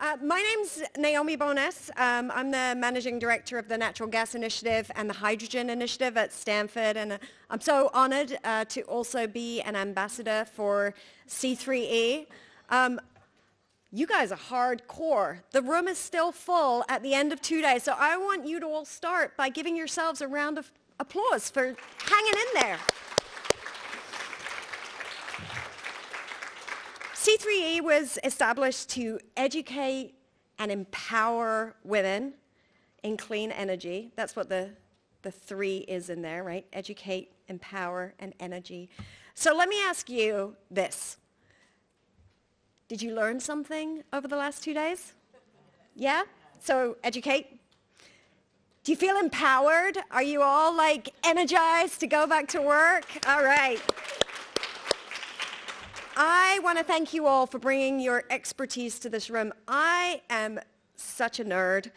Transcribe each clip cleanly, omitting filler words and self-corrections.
My name's Naomi Bowness. I'm the Managing Director of the Natural Gas Initiative and the Hydrogen Initiative at Stanford, and I'm so honored to also be an ambassador for C3E. You guys are hardcore. The room is still full at the end of 2 days, so I want you to all start by giving yourselves a round of applause for hanging in there. C3E was established to educate and empower women in clean energy. That's what the three is in there, right? Educate, empower, and energy. So let me ask you this. Did you learn something over the last 2 days? Yeah? So educate. Do you feel empowered? Are you all like energized to go back to work? All right. I want to thank you all for bringing your expertise to this room. I am such a nerd,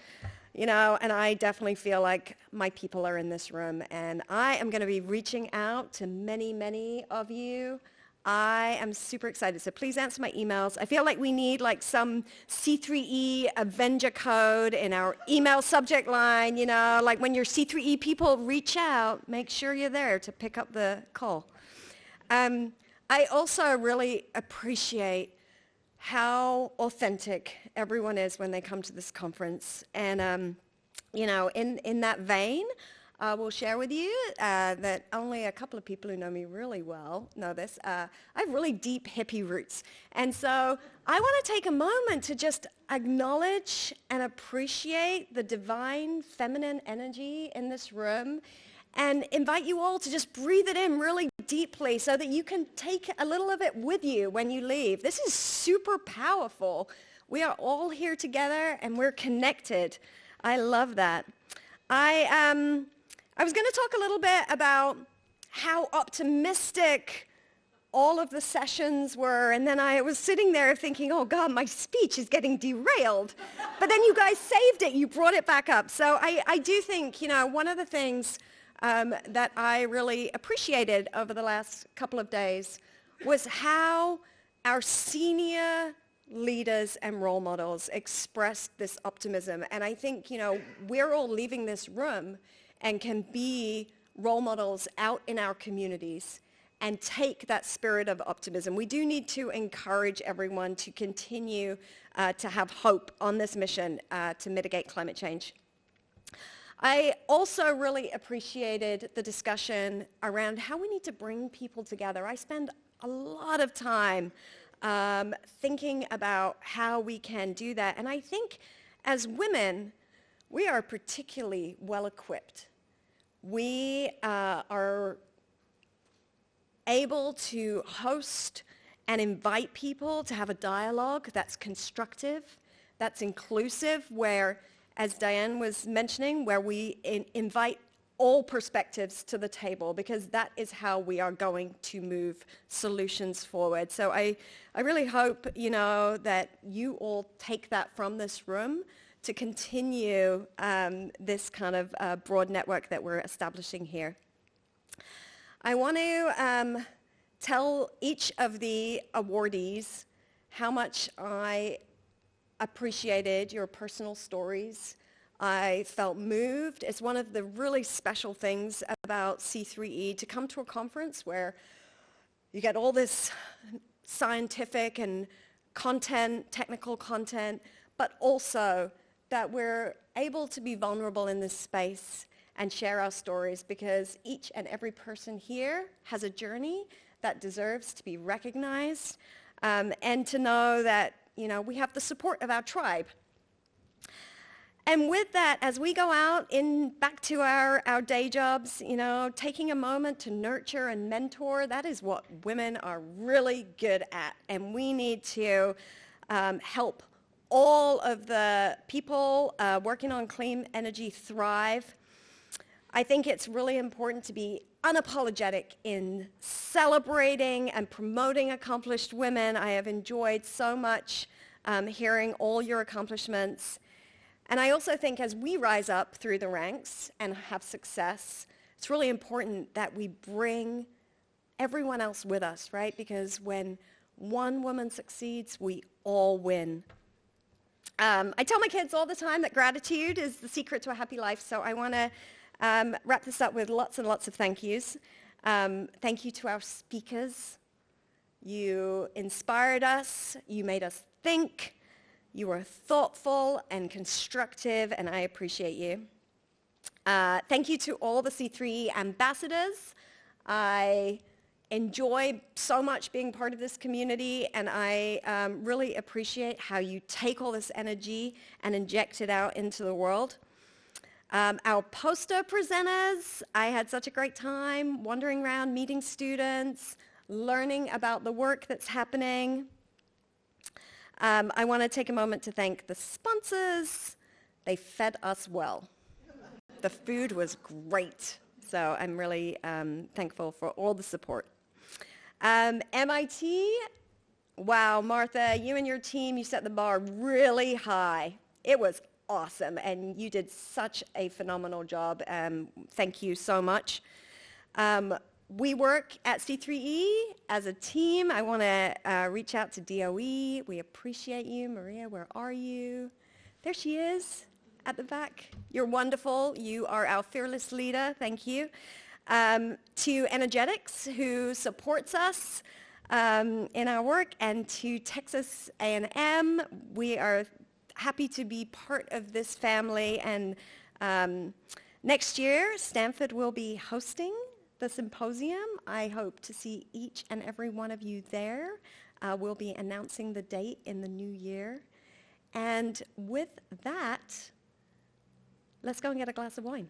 you know, and I definitely feel like my people are in this room, and I am going to be reaching out to many, many of you. I am super excited, so please answer my emails. I feel like we need like some C3E Avenger code in our email subject line, you know, like when your C3E people reach out, make sure you're there to pick up the call. I also really appreciate how authentic everyone is when they come to this conference. And, you know, in that vein, I will share with you that only a couple of people who know me really well know this. I have really deep hippie roots. And so I want to take a moment to just acknowledge and appreciate the divine feminine energy in this room and invite you all to just breathe it in really deeply so that you can take a little of it with you when you leave. This is super powerful. We are all here together and we're connected. I love that. I was going to talk a little bit about how optimistic all of the sessions were, and then I was sitting there thinking, oh God, my speech is getting derailed. But then you guys saved it. You brought it back up. So I do think, you know, one of the things that I really appreciated over the last couple of days was how our senior leaders and role models expressed this optimism. And I think, you know, we're all leaving this room and can be role models out in our communities and take that spirit of optimism. We do need to encourage everyone to continue to have hope on this mission to mitigate climate change. I also really appreciated the discussion around how we need to bring people together. I spend a lot of time thinking about how we can do that. And I think as women, we are particularly well equipped. We are able to host and invite people to have a dialogue that's constructive, that's inclusive, where, as Diane was mentioning, where we invite all perspectives to the table, because that is how we are going to move solutions forward. So I really hope, you know, that you all take that from this room to continue this kind of broad network that we're establishing here. I want to tell each of the awardees how much I appreciated your personal stories. I felt moved. It's one of the really special things about C3E to come to a conference where you get all this scientific and content, technical content, but also that we're able to be vulnerable in this space and share our stories, because each and every person here has a journey that deserves to be recognized, and to know that, you know, we have the support of our tribe. And with that, as we go out back to our day jobs, you know, taking a moment to nurture and mentor, that is what women are really good at. And we need to help all of the people working on clean energy thrive. I think it's really important to be unapologetic in celebrating and promoting accomplished women. I have enjoyed so much hearing all your accomplishments. And I also think as we rise up through the ranks and have success, it's really important that we bring everyone else with us, right? Because when one woman succeeds, we all win. I tell my kids all the time that gratitude is the secret to a happy life, so I want to wrap this up with lots and lots of thank yous. Thank you to our speakers. You inspired us, you made us think, you were thoughtful and constructive, and I appreciate you. Thank you to all the C3E ambassadors. I enjoy so much being part of this community, and I really appreciate how you take all this energy and inject it out into the world. Our poster presenters, I had such a great time wandering around, meeting students, learning about the work that's happening. I want to take a moment to thank the sponsors. They fed us well. The food was great, so I'm really thankful for all the support. MIT, wow, Martha, you and your team, you set the bar really high. It was awesome, and you did such a phenomenal job. Thank you so much. We work at C3E as a team. I want to reach out to DOE. We appreciate you. Maria, where are you? There she is at the back. You're wonderful. You are our fearless leader. Thank you. To Energetics, who supports us in our work, and to Texas A&M. We are happy to be part of this family, and next year, Stanford will be hosting the Symposium. I hope to see each and every one of you there. We'll be announcing the date in the new year. And with that, let's go and get a glass of wine.